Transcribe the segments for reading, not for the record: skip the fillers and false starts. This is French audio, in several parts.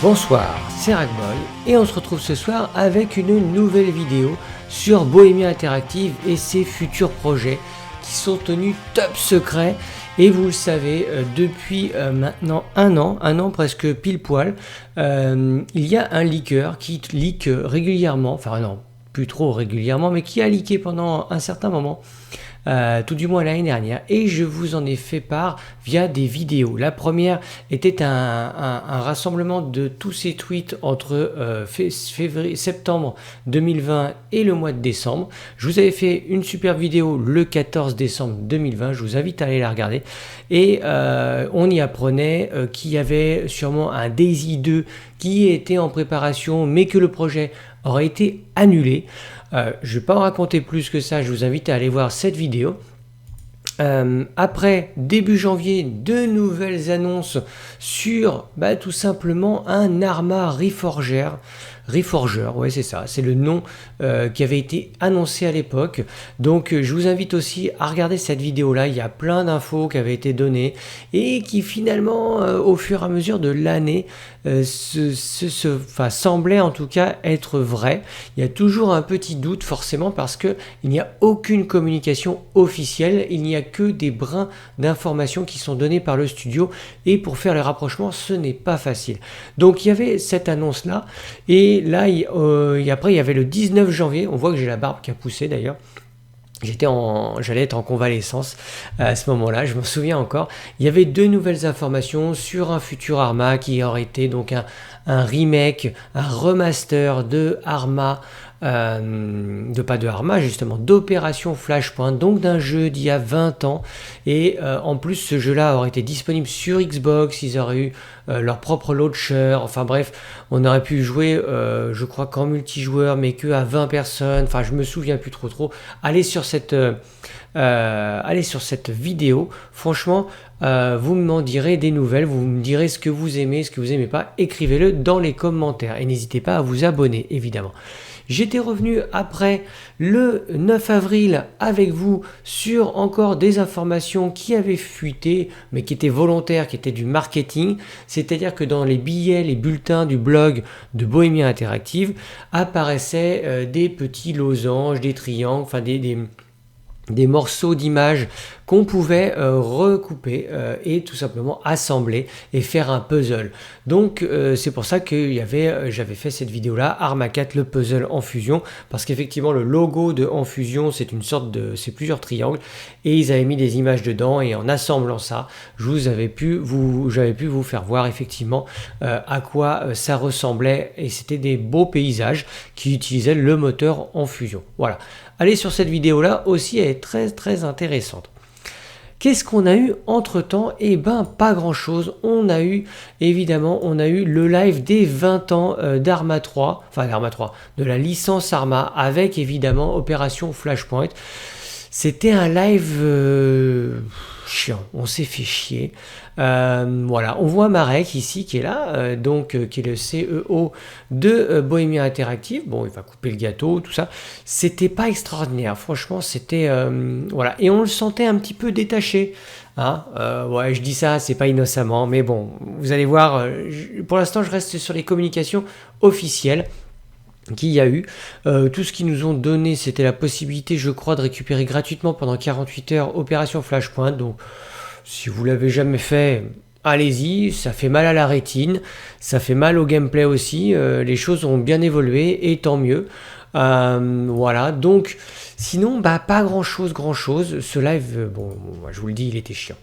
Bonsoir, c'est Ragboy et on se retrouve ce soir avec une nouvelle vidéo sur Bohémia Interactive et ses futurs projets qui sont tenus top secret. Et vous le savez, depuis maintenant un an presque pile poil, il y a un leaker qui leak régulièrement, enfin non, plus trop régulièrement, mais qui a leaké pendant un certain moment. Tout du moins l'année dernière, et je vous en ai fait part via des vidéos. La première était un rassemblement de tous ces tweets entre septembre 2020 et le mois de décembre. Je vous avais fait une super vidéo le 14 décembre 2020, je vous invite à aller la regarder, et on y apprenait qu'il y avait sûrement un DayZ 2 qui était en préparation, mais que le projet aurait été annulé. Je ne vais pas en raconter plus que ça, je vous invite à aller voir cette vidéo. Après, début janvier, de nouvelles annonces sur tout simplement un Arma Reforger. Reforger, ouais c'est ça, c'est le nom qui avait été annoncé à l'époque. Donc je vous invite aussi à regarder cette vidéo là, il y a plein d'infos qui avaient été données et qui finalement au fur et à mesure de l'année semblait en tout cas être vrai. Il y a toujours un petit doute forcément parce que il n'y a aucune communication officielle, il n'y a que des brins d'informations qui sont donnés par le studio, et pour faire le rapprochement ce n'est pas facile. Donc il y avait cette annonce là, et là après il y avait le 19 janvier, on voit que j'ai la barbe qui a poussé d'ailleurs. J'allais être en convalescence à ce moment-là, je m'en souviens encore. Il y avait deux nouvelles informations sur un futur Arma qui aurait été donc un remake, un remaster de Arma, d'Opération Flashpoint, donc d'un jeu d'il y a 20 ans. Et en plus, ce jeu-là aurait été disponible sur Xbox, ils auraient eu leur propre launcher, enfin bref, on aurait pu jouer, je crois qu'en multijoueur, mais que à 20 personnes, enfin je me souviens plus trop. Allez sur cette vidéo, franchement, vous m'en direz des nouvelles, vous me direz ce que vous aimez, ce que vous aimez pas, écrivez-le dans les commentaires, et n'hésitez pas à vous abonner, évidemment. J'étais revenu après le 9 avril avec vous sur encore des informations qui avaient fuité, mais qui étaient volontaires, qui étaient du marketing. C'est-à-dire que dans les billets, les bulletins du blog de Bohémia Interactive apparaissaient des petits losanges, des triangles, enfin des morceaux d'images qu'on pouvait recouper et tout simplement assembler et faire un puzzle. Donc c'est pour ça que j'avais fait cette vidéo là, Arma 4, le puzzle en fusion, parce qu'effectivement le logo de en fusion c'est plusieurs triangles, et ils avaient mis des images dedans, et en assemblant ça j'avais pu vous faire voir effectivement à quoi ça ressemblait, et c'était des beaux paysages qui utilisaient le moteur en fusion. Voilà, allez sur cette vidéo là aussi, elle est très très intéressante. Qu'est-ce qu'on a eu entre temps? Eh ben pas grand chose. On a eu le live des 20 ans d'Arma 3, de la licence Arma, avec évidemment Opération Flashpoint. C'était un live chiant, on s'est fait chier. Voilà, on voit Marek ici qui est là, qui est le CEO de Bohémia Interactive. Bon, il va couper le gâteau, tout ça. C'était pas extraordinaire, franchement, c'était voilà, et on le sentait un petit peu détaché. Hein, ouais, je dis ça, c'est pas innocemment, mais bon, vous allez voir. Pour l'instant, je reste sur les communications officielles qu'il y a eu. Tout ce qu'ils nous ont donné, c'était la possibilité, je crois, de récupérer gratuitement pendant 48 heures Opération Flashpoint. Donc si vous l'avez jamais fait, allez-y, ça fait mal à la rétine, ça fait mal au gameplay aussi, les choses ont bien évolué et tant mieux. Voilà, donc sinon pas grand chose, ce live, bon, je vous le dis, il était chiant.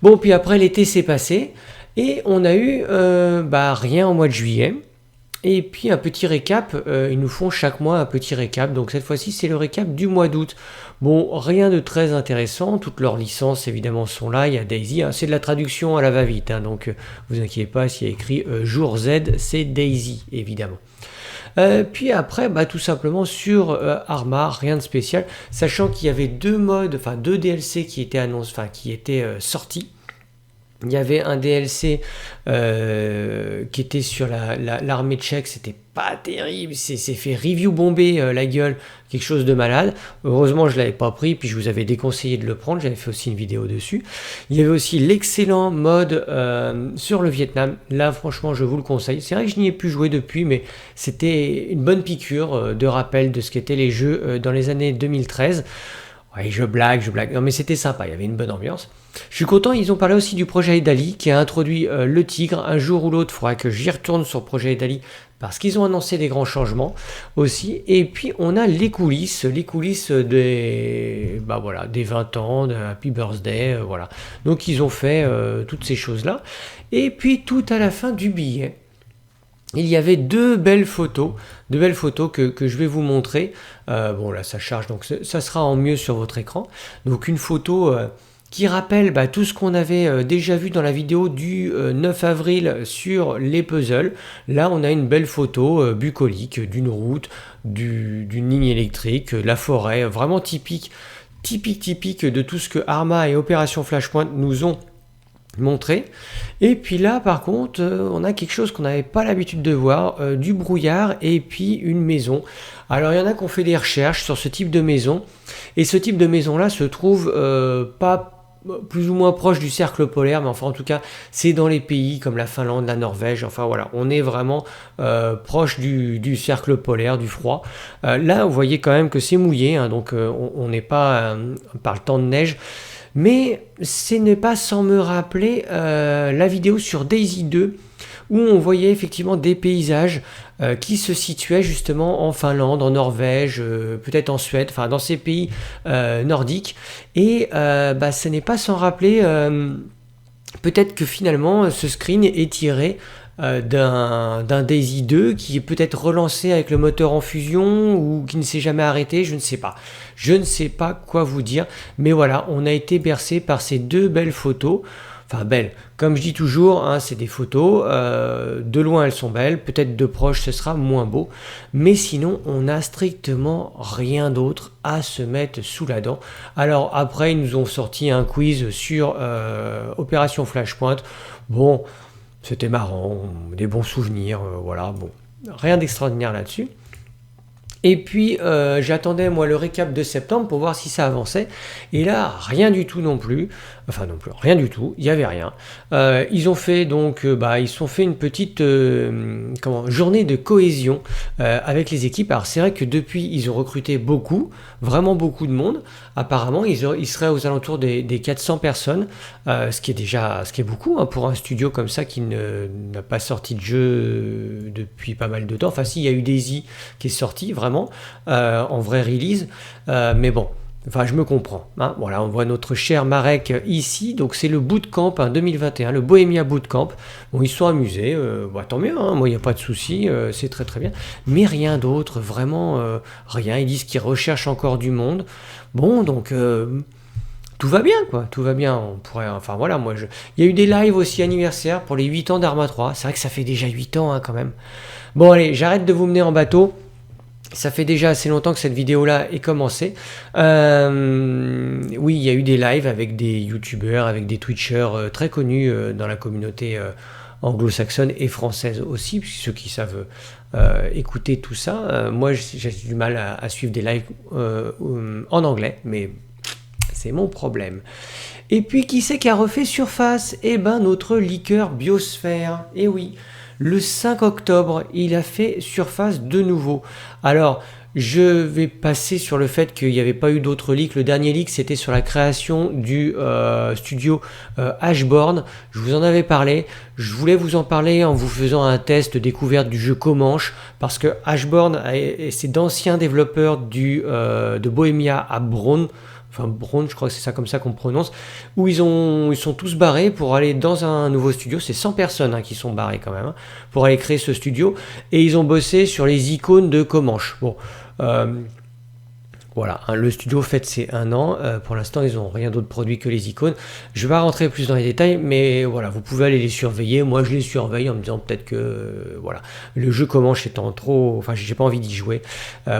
Bon, puis après l'été s'est passé et on a eu rien au mois de juillet. Et puis un petit récap, ils nous font chaque mois un petit récap, donc cette fois-ci c'est le récap du mois d'août. Bon, rien de très intéressant, toutes leurs licences évidemment sont là, il y a DayZ, hein, c'est de la traduction à la va-vite, hein, donc vous inquiétez pas, s'il y a écrit jour Z, c'est DayZ évidemment. Puis après, tout simplement sur Arma, rien de spécial, sachant qu'il y avait deux DLC qui étaient sortis. Il y avait un DLC qui était sur l'armée tchèque, c'était pas terrible, c'est fait review bomber la gueule, quelque chose de malade. Heureusement je l'avais pas pris, puis je vous avais déconseillé de le prendre, j'avais fait aussi une vidéo dessus. Il y avait aussi l'excellent mode sur le Vietnam, là franchement je vous le conseille. C'est vrai que je n'y ai plus joué depuis, mais c'était une bonne piqûre de rappel de ce qu'étaient les jeux dans les années 2013. Ouais, je blague. Non, mais c'était sympa, il y avait une bonne ambiance. Je suis content, ils ont parlé aussi du projet Idali qui a introduit le Tigre. Un jour ou l'autre, il faudra que j'y retourne sur le projet Idali parce qu'ils ont annoncé des grands changements aussi. Et puis, on a les coulisses des 20 ans, de Happy Birthday, voilà. Donc, ils ont fait toutes ces choses-là. Et puis, tout à la fin du billet, il y avait deux belles photos que je vais vous montrer. Bon là ça charge, donc ça sera en mieux sur votre écran. Donc une photo qui rappelle tout ce qu'on avait déjà vu dans la vidéo du 9 avril sur les puzzles. Là on a une belle photo bucolique d'une route, d'une ligne électrique, la forêt, vraiment typique de tout ce que Arma et Opération Flashpoint nous ont montré. Et puis là par contre on a quelque chose qu'on n'avait pas l'habitude de voir, du brouillard et puis une maison. Alors il y en a qui ont fait des recherches sur ce type de maison, et ce type de maison là se trouve pas plus ou moins proche du cercle polaire, mais enfin en tout cas c'est dans les pays comme la Finlande, la Norvège, enfin voilà, on est vraiment proche du cercle polaire, du froid. Là vous voyez quand même que c'est mouillé, hein, donc on n'est pas par le temps de neige. Mais ce n'est pas sans me rappeler la vidéo sur Daisy 2 où on voyait effectivement des paysages qui se situaient justement en Finlande, en Norvège, peut-être en Suède, enfin dans ces pays nordiques. Et ce n'est pas sans rappeler peut-être que finalement ce screen est tiré d'un Daisy 2 qui est peut-être relancé avec le moteur en fusion ou qui ne s'est jamais arrêté, je ne sais pas. Je ne sais pas quoi vous dire, mais voilà, on a été bercé par ces deux belles photos. Enfin belles, comme je dis toujours, hein, c'est des photos, de loin elles sont belles, peut-être de proche ce sera moins beau, mais sinon on n'a strictement rien d'autre à se mettre sous la dent. Alors après ils nous ont sorti un quiz sur Opération Flashpoint, bon c'était marrant, des bons souvenirs, voilà, bon, rien d'extraordinaire là-dessus. Et puis j'attendais moi le récap de septembre pour voir si ça avançait. Et là, rien du tout non plus. Enfin non plus, rien du tout, il n'y avait rien. Ils ont fait donc, ils sont fait une petite journée de cohésion avec les équipes. Alors c'est vrai que depuis, ils ont recruté beaucoup, vraiment beaucoup de monde. Apparemment, ils seraient aux alentours des 400 personnes, ce qui est beaucoup hein, pour un studio comme ça qui n'a pas sorti de jeu depuis pas mal de temps. Enfin si, il y a eu Daisy qui est sorti vraiment en vraie release, mais bon. Enfin, je me comprends. Hein. Voilà, on voit notre cher Marek ici. Donc, c'est le bootcamp 2021, le Bohemia Bootcamp. Bon, ils se sont amusés. Tant mieux. Hein. Moi, il n'y a pas de souci. C'est très, très bien. Mais rien d'autre. Vraiment, rien. Ils disent qu'ils recherchent encore du monde. Bon, donc, tout va bien, quoi. Tout va bien. On pourrait. Enfin, voilà, moi, il y a eu des lives aussi anniversaires pour les 8 ans d'Arma 3. C'est vrai que ça fait déjà 8 ans, hein, quand même. Bon, allez, j'arrête de vous mener en bateau. Ça fait déjà assez longtemps que cette vidéo-là est commencée. Oui, il y a eu des lives avec des youtubeurs, avec des twitchers très connus dans la communauté anglo-saxonne et française aussi, puisque ceux qui savent écouter tout ça. Moi, j'ai du mal à suivre des lives en anglais, mais c'est mon problème. Et puis, qui c'est qui a refait surface? Eh ben, notre liqueur Biosphère. Eh oui. Le 5 octobre, il a fait surface de nouveau. Alors, je vais passer sur le fait qu'il n'y avait pas eu d'autres leaks. Le dernier leak, c'était sur la création du studio Ashborn. Je vous en avais parlé. Je voulais vous en parler en vous faisant un test découverte du jeu Comanche, parce que Ashborn, c'est d'anciens développeurs de Bohemia à Braun. Enfin Braun, je crois que c'est ça comme ça qu'on prononce, où ils sont tous barrés pour aller dans un nouveau studio. C'est 100 personnes hein, qui sont barrées quand même, hein, pour aller créer ce studio, et ils ont bossé sur les icônes de Comanche. Bon, voilà, hein, le studio fête ses 1 an, pour l'instant ils n'ont rien d'autre produit que les icônes. Je vais pas rentrer plus dans les détails, mais voilà, vous pouvez aller les surveiller. Moi je les surveille en me disant peut-être que voilà, le jeu Comanche étant trop, enfin j'ai pas envie d'y jouer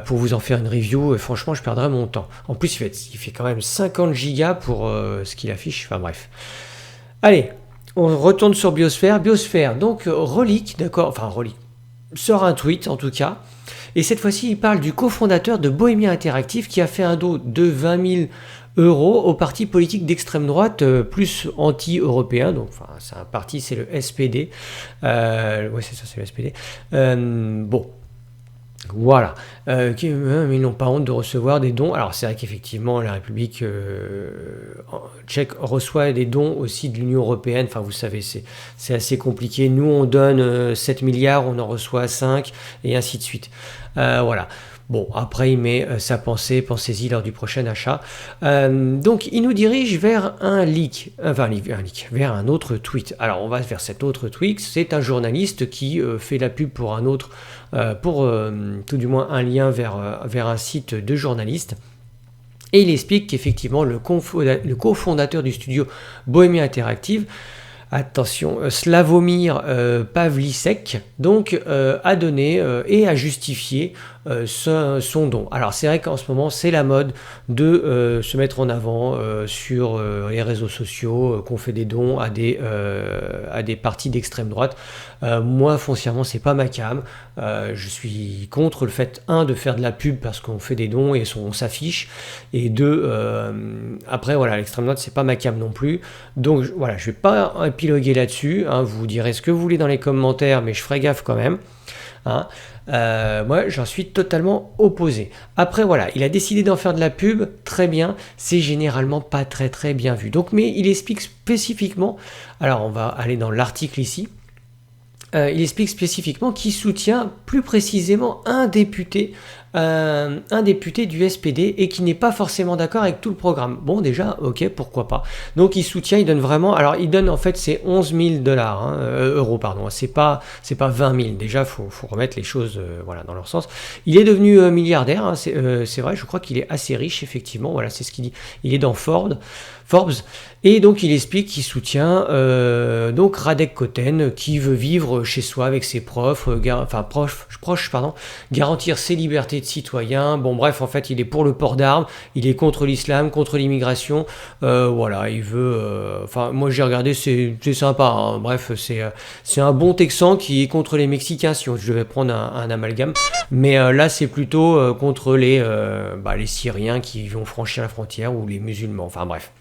pour vous en faire une review, franchement je perdrais mon temps. En plus il fait quand même 50 gigas pour ce qu'il affiche, enfin bref. Allez, On retourne sur Biosphère. Biosphère, donc Relique, d'accord, enfin Relique, sort un tweet en tout cas. Et cette fois-ci, il parle du cofondateur de Bohémia Interactive qui a fait un don de 20 000 euros au parti politique d'extrême droite plus anti-européen. Donc, enfin, c'est un parti, c'est le SPD. Ouais, c'est ça, c'est le SPD. Bon. Voilà, mais ils n'ont pas honte de recevoir des dons. Alors c'est vrai qu'effectivement la République tchèque reçoit des dons aussi de l'Union européenne. Enfin vous savez, c'est assez compliqué. Nous on donne 7 milliards, on en reçoit 5 et ainsi de suite. Voilà. Bon, après il met sa pensée, pensez-y lors du prochain achat. Donc il nous dirige vers un leak, vers un autre tweet. Alors on va vers cet autre tweet, c'est un journaliste qui fait la pub pour un autre, tout du moins un lien vers un site de journaliste. Et il explique qu'effectivement le cofondateur du studio Bohémia Interactive, attention, Slavomir Pavlicek, donc a donné et a justifié son don. Alors c'est vrai qu'en ce moment c'est la mode de se mettre en avant sur les réseaux sociaux, qu'on fait des dons à des partis d'extrême droite. Moi foncièrement c'est pas ma cam. Je suis contre le fait de faire de la pub parce qu'on fait des dons et on s'affiche, et après voilà, l'extrême droite c'est pas ma cam non plus. Donc voilà, je vais pas épiloguer là-dessus, hein, vous direz ce que vous voulez dans les commentaires, mais je ferai gaffe quand même. Hein. Moi j'en suis totalement opposé. Après voilà, il a décidé d'en faire de la pub, très bien, c'est généralement pas très très bien vu. Donc mais il explique spécifiquement, alors on va aller dans l'article ici, il explique spécifiquement qu'il soutient plus précisément un député du SPD et qui n'est pas forcément d'accord avec tout le programme. Bon déjà, ok, pourquoi pas. Donc il soutient, il donne vraiment, alors il donne en fait c'est 11 000 dollars, euros pardon, c'est pas 20 000, déjà faut remettre les choses voilà, dans leur sens. Il est devenu milliardaire, hein, c'est vrai, je crois qu'il est assez riche effectivement, voilà c'est ce qu'il dit, il est dans Forbes, et donc il explique qu'il soutient donc Radek Koten qui veut vivre chez soi avec ses proches, garantir ses libertés de citoyen. Bon bref, en fait il est pour le port d'armes, il est contre l'islam, contre l'immigration, voilà, il veut, enfin moi j'ai regardé, c'est sympa, hein. Bref c'est un bon Texan qui est contre les Mexicains, si je devais prendre un amalgame, mais là c'est plutôt contre les Syriens qui vont franchir la frontière ou les musulmans, enfin bref.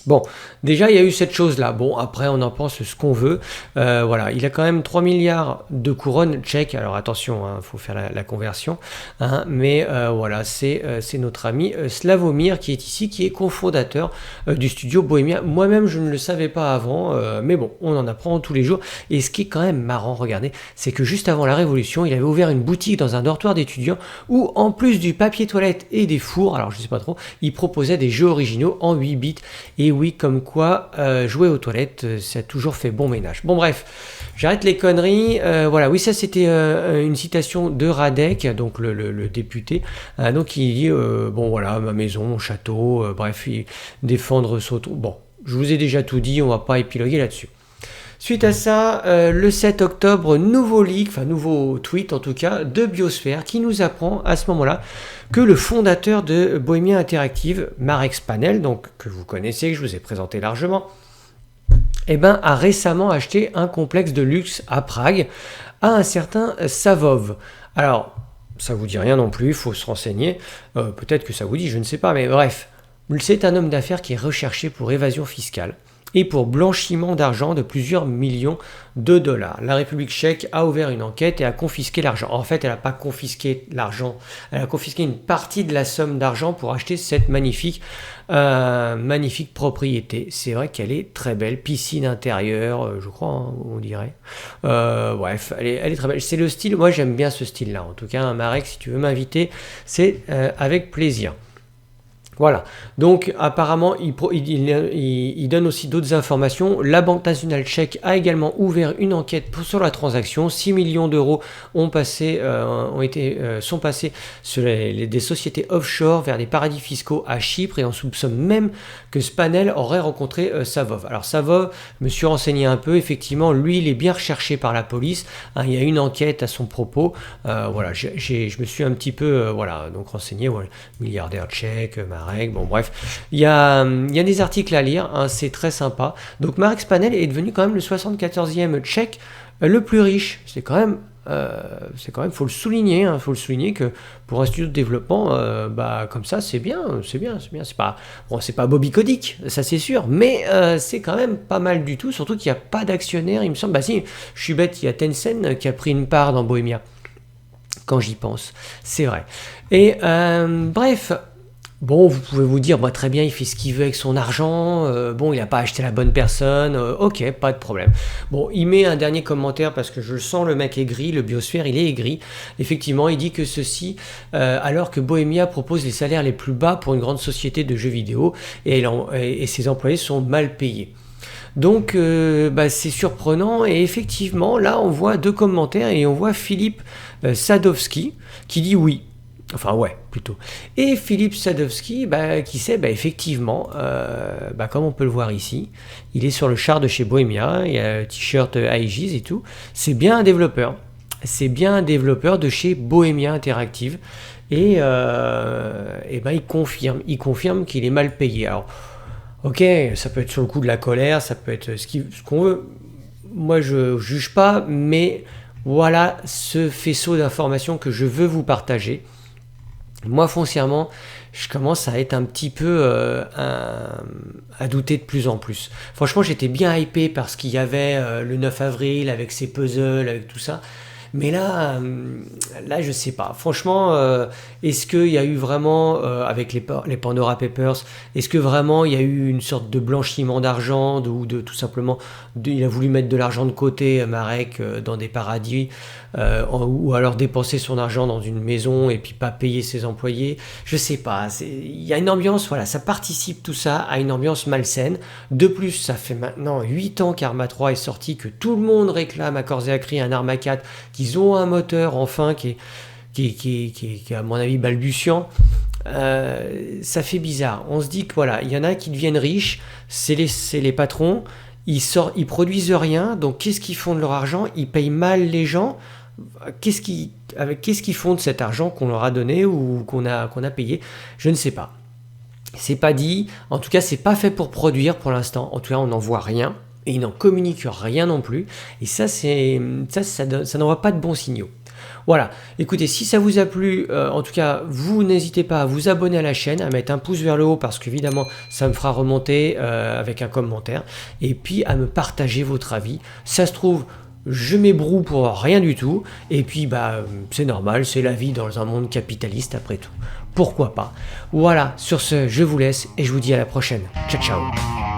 Bon, déjà il y a eu cette chose-là. Bon, après on en pense ce qu'on veut. Voilà, il a quand même 3 milliards de couronnes tchèques. Alors attention, il faut faire la conversion. Hein, mais voilà, c'est notre ami Slavomir qui est ici, qui est cofondateur du studio Bohémia. Moi-même, je ne le savais pas avant, mais bon, on en apprend tous les jours. Et ce qui est quand même marrant, regardez, c'est que juste avant la Révolution, il avait ouvert une boutique dans un dortoir d'étudiants où, en plus du papier toilette et des fours, alors je sais pas trop, il proposait des jeux originaux en 8 bits. Et oui, comme quoi jouer aux toilettes, ça a toujours fait bon ménage. Bon bref, j'arrête les conneries. Voilà, oui, ça c'était une citation de Radek, donc le député. Donc il dit, bon voilà, ma maison, mon château, bref, défendre son... Bon, je vous ai déjà tout dit, on va pas épiloguer là-dessus. Suite à ça, le 7 octobre, nouveau tweet en tout cas, de Biosphère qui nous apprend à ce moment-là que le fondateur de Bohémia Interactive, Marek Spanel, donc que vous connaissez, que je vous ai présenté largement, a récemment acheté un complexe de luxe à Prague à un certain Savov. Alors, ça vous dit rien non plus, il faut se renseigner, peut-être que ça vous dit, je ne sais pas, mais bref, c'est un homme d'affaires qui est recherché pour évasion fiscale et pour blanchiment d'argent de plusieurs millions de dollars. La République tchèque a ouvert une enquête et a confisqué l'argent. En fait, elle n'a pas confisqué l'argent, elle a confisqué une partie de la somme d'argent pour acheter cette magnifique propriété. C'est vrai qu'elle est très belle, piscine intérieure, je crois, hein, on dirait. Bref, elle est très belle. C'est le style, moi j'aime bien ce style-là. En tout cas, Marek, si tu veux m'inviter, c'est avec plaisir. Voilà, donc apparemment il donne aussi d'autres informations. La Banque nationale tchèque a également ouvert une enquête sur la transaction. 6 millions d'euros sont passés sur des sociétés offshore vers des paradis fiscaux à Chypre, et on soupçonne même que Spanel aurait rencontré Savov. Alors Savov, je me suis renseigné un peu, effectivement lui il est bien recherché par la police, hein, il y a une enquête à son propos. Voilà, je me suis un petit peu donc renseigné, voilà, milliardaire tchèque, Marek, bon bref, il y a des articles à lire, hein, c'est très sympa. Donc Marek Spanel est devenu quand même le 74e Tchèque le plus riche. C'est quand même, faut le souligner, hein, faut le souligner que pour un studio de développement, comme ça, c'est bien. C'est pas Bobby Kotick, ça c'est sûr, mais c'est quand même pas mal du tout, surtout qu'il n'y a pas d'actionnaire, il me semble. Bah si, je suis bête, il y a Tencent qui a pris une part dans Bohemia. Quand j'y pense, c'est vrai. Et bref, bon, vous pouvez vous dire, très bien, il fait ce qu'il veut avec son argent, il n'a pas acheté la bonne personne, ok, pas de problème. Bon, il met un dernier commentaire parce que je le sens, le mec aigri, le biosphère, il est aigri. Effectivement, il dit que ceci, alors que Bohemia propose les salaires les plus bas pour une grande société de jeux vidéo, et ses employés sont mal payés. Donc c'est surprenant, et effectivement là on voit 2 commentaires et on voit Philippe Sadowski qui dit oui, enfin ouais plutôt, et Philippe Sadowski qui sait effectivement, comme on peut le voir ici, il est sur le char de chez Bohemia, il y a le t-shirt Aegis et tout, c'est bien un développeur de chez Bohemia Interactive, et il confirme qu'il est mal payé. Alors ok, ça peut être sur le coup de la colère, ça peut être ce qu'on veut. Moi, je juge pas, mais voilà ce faisceau d'informations que je veux vous partager. Moi, foncièrement, je commence à être un petit peu à douter de plus en plus. Franchement, j'étais bien hypé parce qu'il y avait le 9 avril avec ses puzzles, avec tout ça. Mais là, je sais pas. Franchement, est-ce qu'il y a eu vraiment, avec les Pandora Papers, est-ce que vraiment il y a eu une sorte de blanchiment d'argent, ou de tout simplement, il a voulu mettre de l'argent de côté, Marek, dans des paradis, ou alors dépenser son argent dans une maison et puis pas payer ses employés. Je sais pas. Il y a une ambiance, voilà, ça participe tout ça à une ambiance malsaine. De plus, ça fait maintenant 8 ans qu'Arma 3 est sorti, que tout le monde réclame à corps et à cri un Arma 4, qu'ils ont un moteur enfin qui est à mon avis balbutiant. Ça fait bizarre. On se dit que voilà, il y en a qui deviennent riches, c'est les patrons, ils produisent rien, donc qu'est-ce qu'ils font de leur argent? Ils payent mal les gens. Qu'est-ce qu'ils font de cet argent qu'on leur a donné ou qu'on a payé? Je ne sais pas. C'est pas dit. En tout cas, c'est pas fait pour produire pour l'instant. En tout cas, on n'en voit rien. Et ils n'en communiquent rien non plus. Et ça n'envoie pas de bons signaux. Voilà, écoutez, si ça vous a plu, en tout cas, vous n'hésitez pas à vous abonner à la chaîne, à mettre un pouce vers le haut parce qu'évidemment, ça me fera remonter avec un commentaire. Et puis, à me partager votre avis. Ça se trouve, je m'ébroue pour rien du tout. Et puis, c'est normal, c'est la vie dans un monde capitaliste après tout. Pourquoi pas? Voilà, sur ce, je vous laisse et je vous dis à la prochaine. Ciao, ciao.